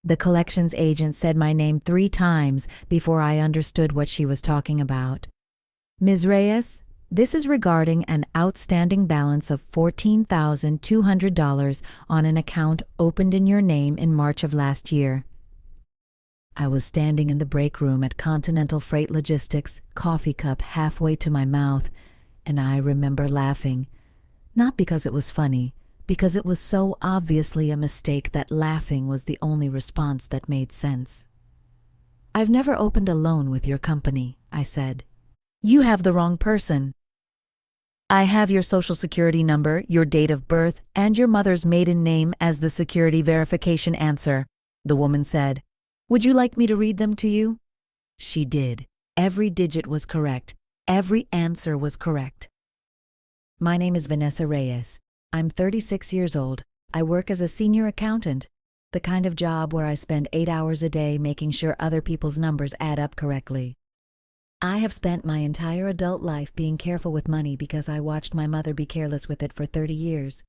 The collections agent said my name 3 times before I understood what she was talking about. Ms. Reyes, this is regarding an outstanding balance of $14,200 on an account opened in your name in March of last year. I was standing in the break room at Continental Freight Logistics, coffee cup halfway to my mouth, and I remember laughing. Not because it was funny, because it was so obviously a mistake that laughing was the only response that made sense. "I've never opened a loan with your company," I said. "You have the wrong person. I have your social security number, your date of birth, and your mother's maiden name as the security verification answer," the woman said. "Would you like me to read them to you?" She did. Every digit was correct. Every answer was correct. "My name is Vanessa Reyes. I'm 36 years old. I work as a senior accountant, the kind of job where I spend 8 hours a day making sure other people's numbers add up correctly. I have spent my entire adult life being careful with money because I watched my mother be careless with it for 30 years.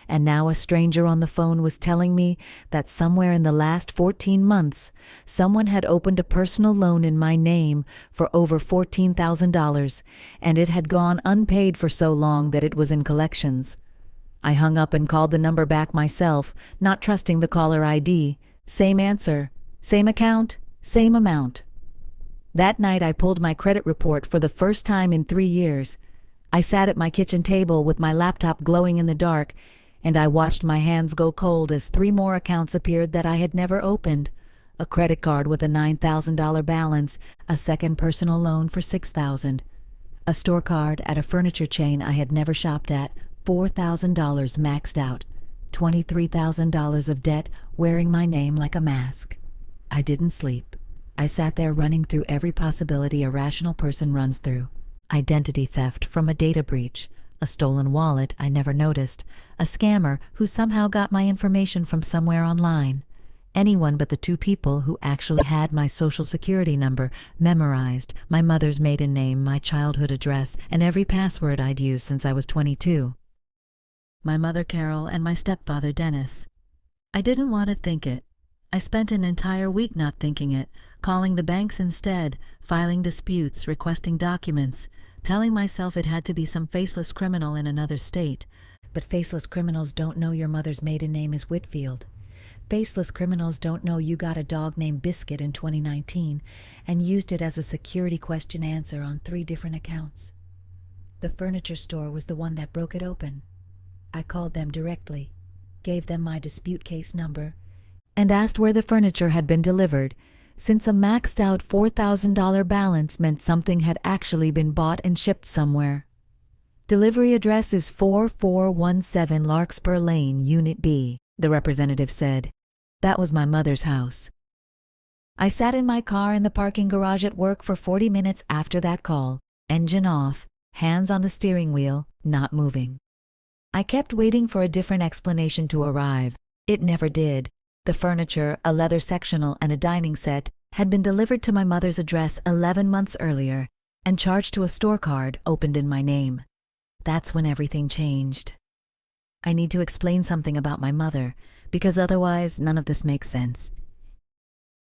And now a stranger on the phone was telling me that somewhere in the last 14 months, someone had opened a personal loan in my name for over $14,000, and it had gone unpaid for so long that it was in collections. I hung up and called the number back myself, not trusting the caller ID. Same answer, same account, same amount. That night I pulled my credit report for the first time in 3 years. I sat at my kitchen table with my laptop glowing in the dark, and I watched my hands go cold as 3 more accounts appeared that I had never opened. A credit card with a $9,000 balance, a second personal loan for $6,000. A store card at a furniture chain I had never shopped at, $4,000 maxed out. $23,000 of debt wearing my name like a mask. I didn't sleep. I sat there running through every possibility a rational person runs through. Identity theft from a data breach, a stolen wallet I never noticed, a scammer who somehow got my information from somewhere online. Anyone but the 2 people who actually had my social security number memorized, my mother's maiden name, my childhood address, and every password I'd used since I was 22. My mother Carol and my stepfather Dennis. I didn't want to think it. I spent an entire week not thinking it, calling the banks instead, filing disputes, requesting documents, telling myself it had to be some faceless criminal in another state. But faceless criminals don't know your mother's maiden name is Whitfield. Faceless criminals don't know you got a dog named Biscuit in 2019 and used it as a security question answer on 3 different accounts. The furniture store was the one that broke it open. I called them directly, gave them my dispute case number, and asked where the furniture had been delivered, since a maxed out $4,000 balance meant something had actually been bought and shipped somewhere. "Delivery address is 4417 Larkspur Lane, Unit B," the representative said. That was my mother's house. I sat in my car in the parking garage at work for 40 minutes after that call, engine off, hands on the steering wheel, not moving. I kept waiting for a different explanation to arrive. It never did. The furniture, a leather sectional and a dining set, had been delivered to my mother's address 11 months earlier and charged to a store card opened in my name. That's when everything changed. I need to explain something about my mother, because otherwise none of this makes sense.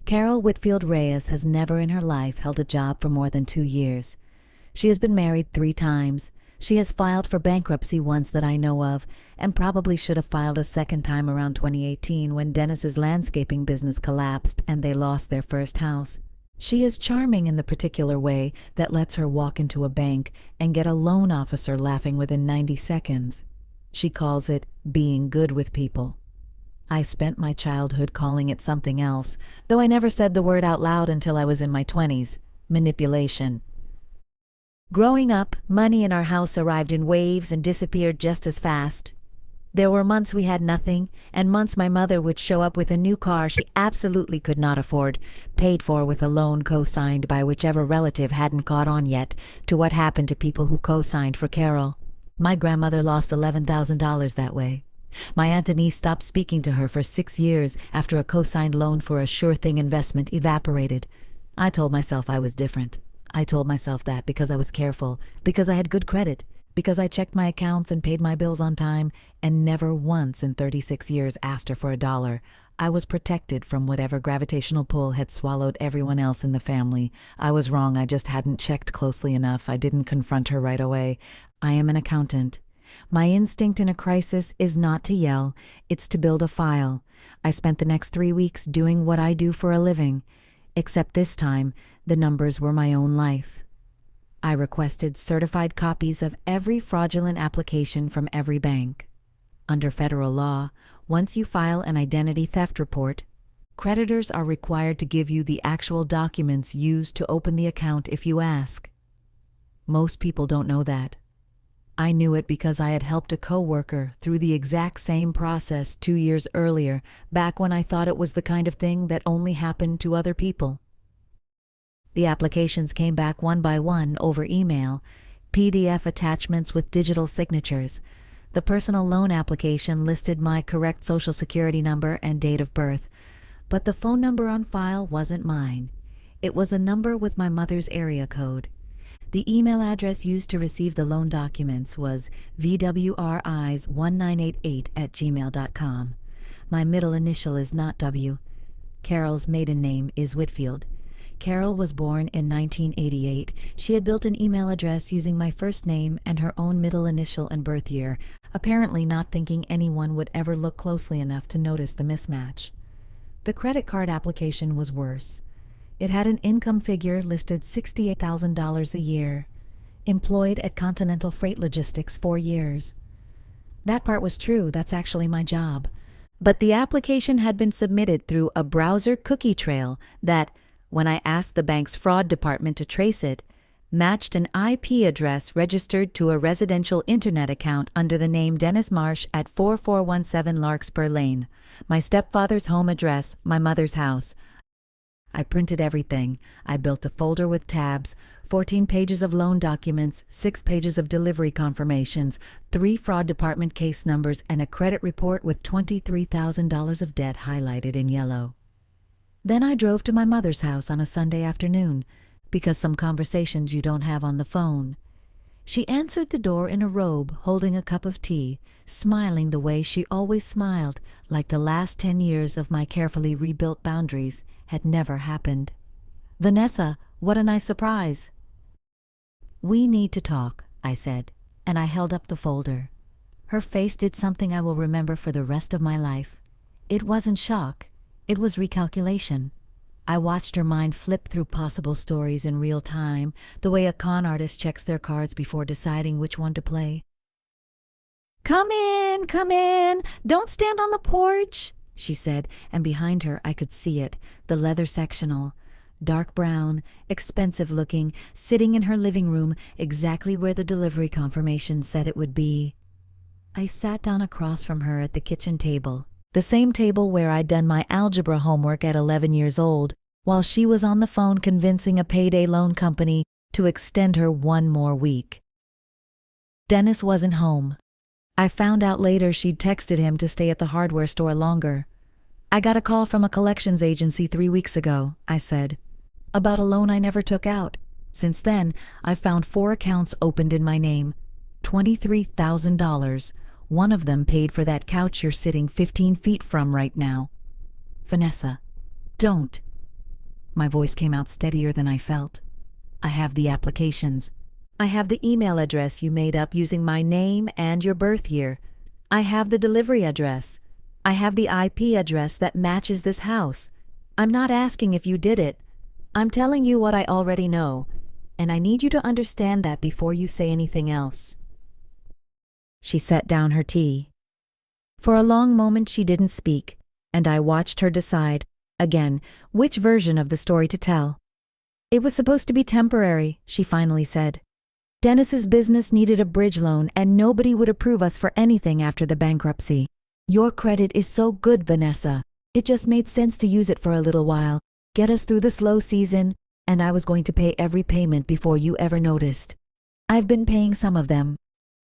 Carol Whitfield Reyes has never in her life held a job for more than 2 years. She has been married 3 times. She has filed for bankruptcy once that I know of, and probably should have filed a second time around 2018 when Dennis's landscaping business collapsed and they lost their first house. She is charming in the particular way that lets her walk into a bank and get a loan officer laughing within 90 seconds. She calls it being good with people. I spent my childhood calling it something else, though I never said the word out loud until I was in my 20s. Manipulation. Growing up, money in our house arrived in waves and disappeared just as fast. There were months we had nothing, and months my mother would show up with a new car she absolutely could not afford, paid for with a loan co-signed by whichever relative hadn't caught on yet to what happened to people who co-signed for Carol. My grandmother lost $11,000 that way. My Aunt Denise stopped speaking to her for 6 years after a co-signed loan for a sure-thing investment evaporated. I told myself I was different. I told myself that because I was careful, because I had good credit, because I checked my accounts and paid my bills on time, and never once in 36 years asked her for $1. I was protected from whatever gravitational pull had swallowed everyone else in the family. I was wrong, I just hadn't checked closely enough. I didn't confront her right away. I am an accountant. My instinct in a crisis is not to yell, it's to build a file. I spent the next 3 weeks doing what I do for a living. Except this time, the numbers were my own life. I requested certified copies of every fraudulent application from every bank. Under federal law, once you file an identity theft report, creditors are required to give you the actual documents used to open the account if you ask. Most people don't know that. I knew it because I had helped a coworker through the exact same process 2 years earlier, back when I thought it was the kind of thing that only happened to other people. The applications came back one by one over email, PDF attachments with digital signatures. The personal loan application listed my correct Social Security number and date of birth, but the phone number on file wasn't mine. It was a number with my mother's area code. The email address used to receive the loan documents was vwris1988@gmail.com. My middle initial is not W. Carol's maiden name is Whitfield. Carol was born in 1988. She had built an email address using my first name and her own middle initial and birth year, apparently not thinking anyone would ever look closely enough to notice the mismatch. The credit card application was worse. It had an income figure listed $68,000 a year. Employed at Continental Freight Logistics 4 years. That part was true, that's actually my job. But the application had been submitted through a browser cookie trail that, when I asked the bank's fraud department to trace it, matched an IP address registered to a residential internet account under the name Dennis Marsh at 4417 Larkspur Lane, my stepfather's home address, my mother's house. I printed everything. I built a folder with tabs, 14 pages of loan documents, 6 pages of delivery confirmations, 3 fraud department case numbers, and a credit report with $23,000 of debt highlighted in yellow. Then I drove to my mother's house on a Sunday afternoon, because some conversations you don't have on the phone. She answered the door in a robe, holding a cup of tea, smiling the way she always smiled, like the last 10 years of my carefully rebuilt boundaries had never happened. "Vanessa, what a nice surprise." "We need to talk," I said, and I held up the folder. Her face did something I will remember for the rest of my life. It wasn't shock. It was recalculation. I watched her mind flip through possible stories in real time, the way a con artist checks their cards before deciding which one to play. Come in, don't stand on the porch," she said, and behind her I could see it, the leather sectional, dark brown, expensive looking, sitting in her living room, exactly where the delivery confirmation said it would be. I sat down across from her at the kitchen table. The same table where I'd done my algebra homework at 11 years old, while she was on the phone convincing a payday loan company to extend her 1 more week. Dennis wasn't home. I found out later she'd texted him to stay at the hardware store longer. "I got a call from a collections agency 3 weeks ago," I said, "about a loan I never took out. Since then, I've found 4 accounts opened in my name, $23,000. One of them paid for that couch you're sitting 15 feet from right now. Vanessa, don't." My voice came out steadier than I felt. "I have the applications. I have the email address you made up using my name and your birth year. I have the delivery address. I have the IP address that matches this house. I'm not asking if you did it. I'm telling you what I already know, and I need you to understand that before you say anything else." She set down her tea. For a long moment she didn't speak, and I watched her decide, again, which version of the story to tell. "It was supposed to be temporary," she finally said. "Dennis's business needed a bridge loan, and nobody would approve us for anything after the bankruptcy. Your credit is so good, Vanessa. It just made sense to use it for a little while, get us through the slow season, and I was going to pay every payment before you ever noticed. I've been paying some of them.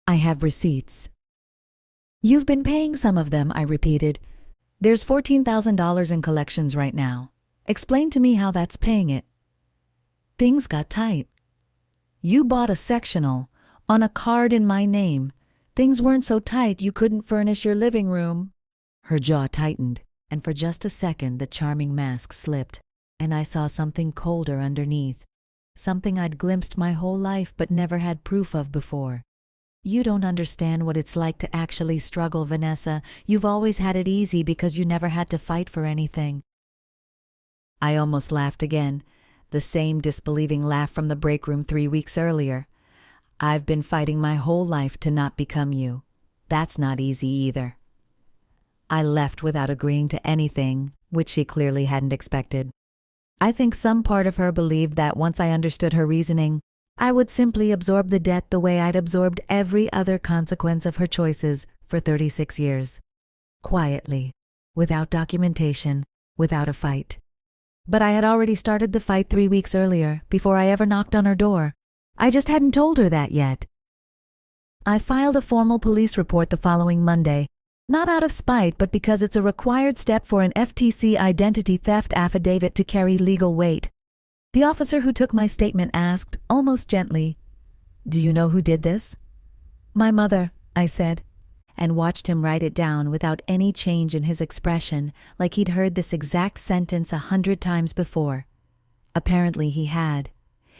I have receipts." "You've been paying some of them," I repeated. "There's $14,000 in collections right now. Explain to me how that's paying it." Things got tight. "You bought a sectional on a card in my name. Things weren't so tight you couldn't furnish your living room." Her jaw tightened. and for just a second the charming mask slipped, and I saw something colder underneath, something I'd glimpsed my whole life but never had proof of before. You don't understand what it's like to actually struggle, Vanessa. You've always had it easy because you never had to fight for anything. I almost laughed again, the same disbelieving laugh from the break room 3 weeks earlier. I've been fighting my whole life to not become you. That's not easy either. I left without agreeing to anything, which she clearly hadn't expected. I think some part of her believed that once I understood her reasoning, I would simply absorb the debt the way I'd absorbed every other consequence of her choices for 36 years. Quietly, without documentation, without a fight. But I had already started the fight 3 weeks earlier, before I ever knocked on her door. I just hadn't told her that yet. I filed a formal police report the following Monday, not out of spite, but because it's a required step for an FTC identity theft affidavit to carry legal weight. The officer who took my statement asked, almost gently, "Do you know who did this?" "My mother," I said, and watched him write it down without any change in his expression, like he'd heard this exact sentence 100 times before. Apparently he had.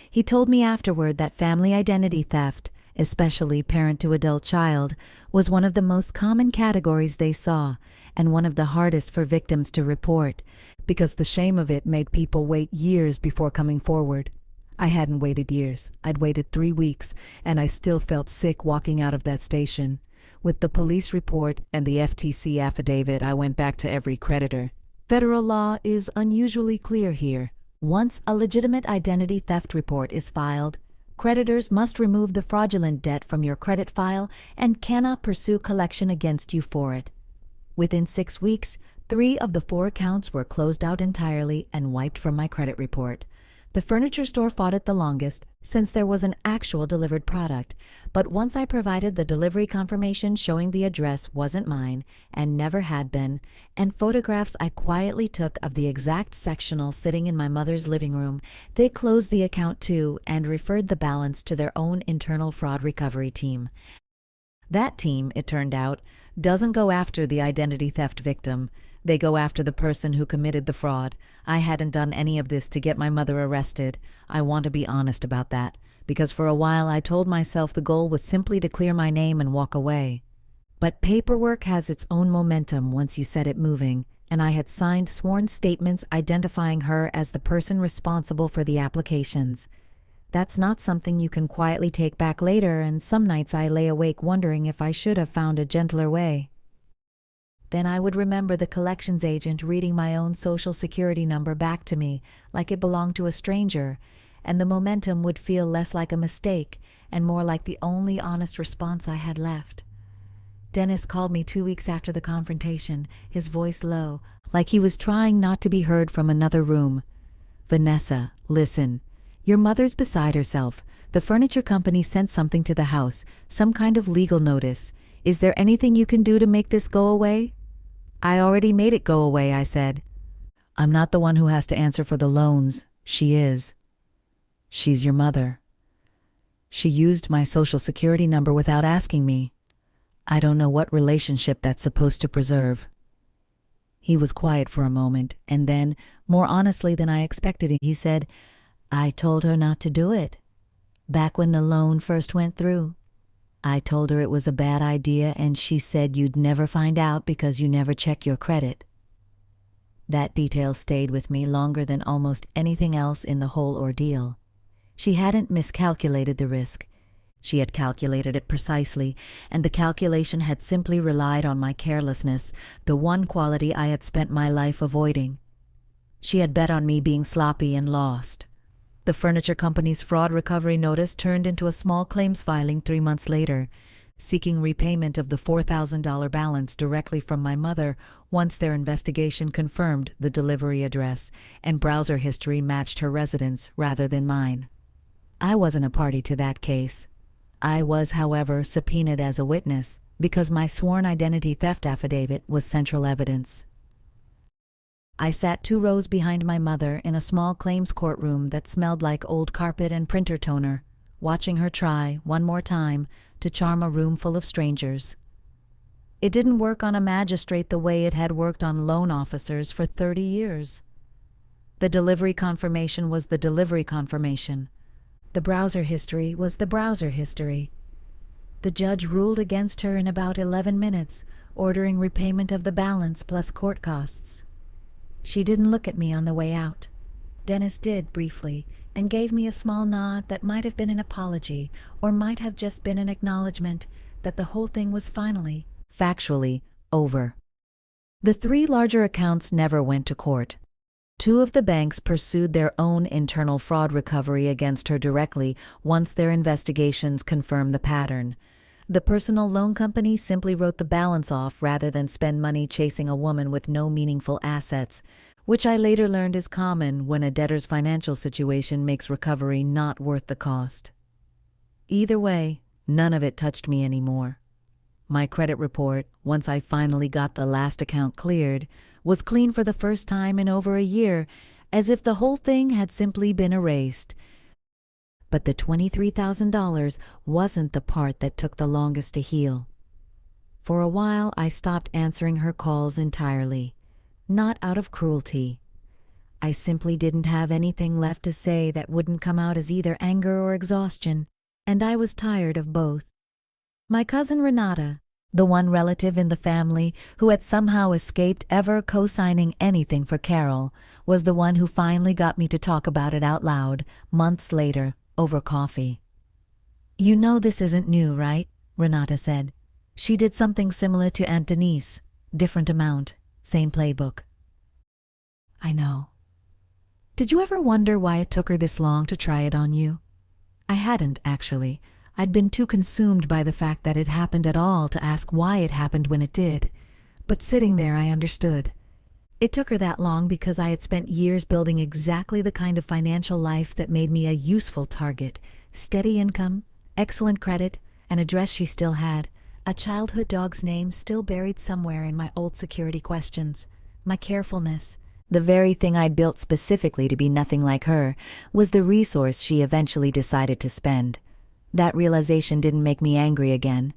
He told me afterward that family identity theft, especially parent-to-adult child, was one of the most common categories they saw, and one of the hardest for victims to report, because the shame of it made people wait years before coming forward. I hadn't waited years. I'd waited 3 weeks, and I still felt sick walking out of that station. With the police report and the FTC affidavit, I went back to every creditor. Federal law is unusually clear here. Once a legitimate identity theft report is filed, creditors must remove the fraudulent debt from your credit file and cannot pursue collection against you for it. Within 6 weeks, 3 of the 4 accounts were closed out entirely and wiped from my credit report. The furniture store fought it the longest, since there was an actual delivered product, but once I provided the delivery confirmation showing the address wasn't mine and never had been, and photographs I quietly took of the exact sectional sitting in my mother's living room, they closed the account too and referred the balance to their own internal fraud recovery team. That team, it turned out, doesn't go after the identity theft victim. They go after the person who committed the fraud. I hadn't done any of this to get my mother arrested. I want to be honest about that, because for a while I told myself the goal was simply to clear my name and walk away. But paperwork has its own momentum once you set it moving, and I had signed sworn statements identifying her as the person responsible for the applications. That's not something you can quietly take back later, and some nights I lay awake wondering if I should have found a gentler way. Then I would remember the collections agent reading my own social security number back to me like it belonged to a stranger, and the momentum would feel less like a mistake and more like the only honest response I had left. Dennis called me 2 weeks after the confrontation, his voice low, like he was trying not to be heard from another room. "Vanessa, listen. Your mother's beside herself. The furniture company sent something to the house, some kind of legal notice. Is there anything you can do to make this go away?" "I already made it go away," I said. "I'm not the one who has to answer for the loans. She is. She's your mother. She used my social security number without asking me. I don't know what relationship that's supposed to preserve." He was quiet for a moment, and then, more honestly than I expected, he said, "I told her not to do it. Back when the loan first went through. I told her it was a bad idea, and she said you'd never find out because you never check your credit." That detail stayed with me longer than almost anything else in the whole ordeal. She hadn't miscalculated the risk. She had calculated it precisely, and the calculation had simply relied on my carelessness, the one quality I had spent my life avoiding. She had bet on me being sloppy and lost. The furniture company's fraud recovery notice turned into a small claims filing 3 months later, seeking repayment of the $4,000 balance directly from my mother once their investigation confirmed the delivery address and browser history matched her residence rather than mine. I wasn't a party to that case. I was, however, subpoenaed as a witness because my sworn identity theft affidavit was central evidence. I sat 2 rows behind my mother in a small claims courtroom that smelled like old carpet and printer toner, watching her try, one more time, to charm a room full of strangers. It didn't work on a magistrate the way it had worked on loan officers for 30 years. The delivery confirmation was the delivery confirmation. The browser history was the browser history. The judge ruled against her in about 11 minutes, ordering repayment of the balance plus court costs. She didn't look at me on the way out. Dennis did, briefly, and gave me a small nod that might have been an apology or might have just been an acknowledgement that the whole thing was finally, factually, over. The 3 larger accounts never went to court. 2 of the banks pursued their own internal fraud recovery against her directly once their investigations confirmed the pattern. The personal loan company simply wrote the balance off rather than spend money chasing a woman with no meaningful assets, which I later learned is common when a debtor's financial situation makes recovery not worth the cost. Either way, none of it touched me anymore. My credit report, once I finally got the last account cleared, was clean for the first time in over a year, as if the whole thing had simply been erased. But the $23,000 wasn't the part that took the longest to heal. For a while, I stopped answering her calls entirely, not out of cruelty. I simply didn't have anything left to say that wouldn't come out as either anger or exhaustion, and I was tired of both. My cousin Renata, the one relative in the family who had somehow escaped ever co-signing anything for Carol, was the one who finally got me to talk about it out loud, months later, over coffee. "You know this isn't new, right?" Renata said. "She did something similar to Aunt Denise. Different amount, same playbook." "I know. Did you ever wonder why it took her this long to try it on you?" I hadn't, actually. I'd been too consumed by the fact that it happened at all to ask why it happened when it did. But sitting there, I understood. It took her that long because I had spent years building exactly the kind of financial life that made me a useful target. Steady income, excellent credit, an address she still had, a childhood dog's name still buried somewhere in my old security questions. My carefulness, the very thing I'd built specifically to be nothing like her, was the resource she eventually decided to spend. That realization didn't make me angry again.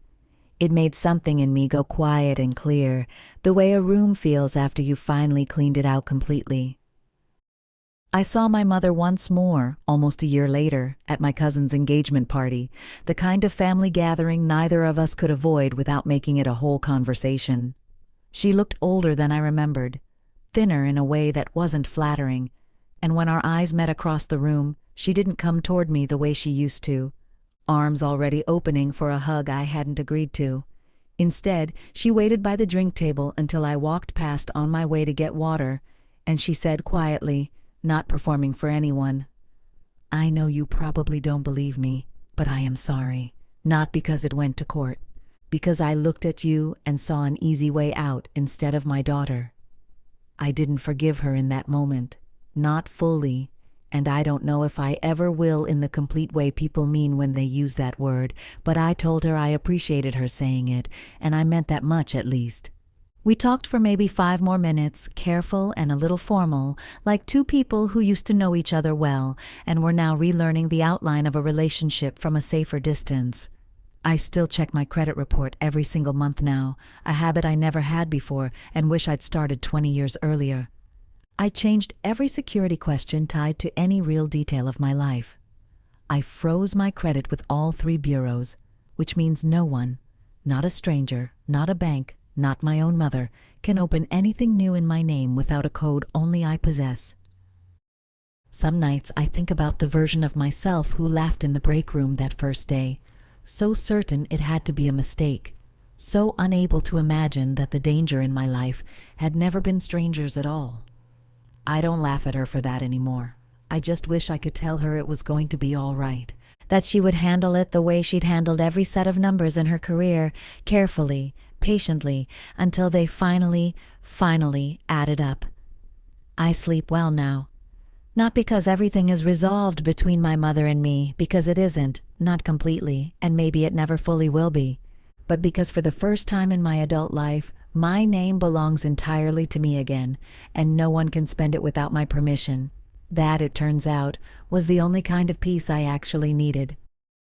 It made something in me go quiet and clear, the way a room feels after you've finally cleaned it out completely. I saw my mother once more, almost a year later, at my cousin's engagement party, the kind of family gathering neither of us could avoid without making it a whole conversation. She looked older than I remembered, thinner in a way that wasn't flattering, and when our eyes met across the room, she didn't come toward me the way she used to, arms already opening for a hug I hadn't agreed to. Instead, she waited by the drink table until I walked past on my way to get water, and she said quietly, not performing for anyone, "I know you probably don't believe me, but I am sorry. Not because it went to court, because I looked at you and saw an easy way out instead of my daughter." I didn't forgive her in that moment, not fully, and I don't know if I ever will in the complete way people mean when they use that word, but I told her I appreciated her saying it, and I meant that much at least. We talked for maybe 5 more minutes, careful and a little formal, like 2 people who used to know each other well and were now relearning the outline of a relationship from a safer distance. I still check my credit report every single month now, a habit I never had before and wish I'd started 20 years earlier. I changed every security question tied to any real detail of my life. I froze my credit with all 3 bureaus, which means no one, not a stranger, not a bank, not my own mother, can open anything new in my name without a code only I possess. Some nights I think about the version of myself who laughed in the break room that first day, so certain it had to be a mistake, so unable to imagine that the danger in my life had never been strangers at all. I don't laugh at her for that anymore. I just wish I could tell her it was going to be all right, that she would handle it the way she'd handled every set of numbers in her career, carefully, patiently, until they finally added up. I sleep well now. Not because everything is resolved between my mother and me, because it isn't, not completely, and maybe it never fully will be, but because for the first time in my adult life, my name belongs entirely to me again, and no one can spend it without my permission. That, it turns out, was the only kind of peace I actually needed.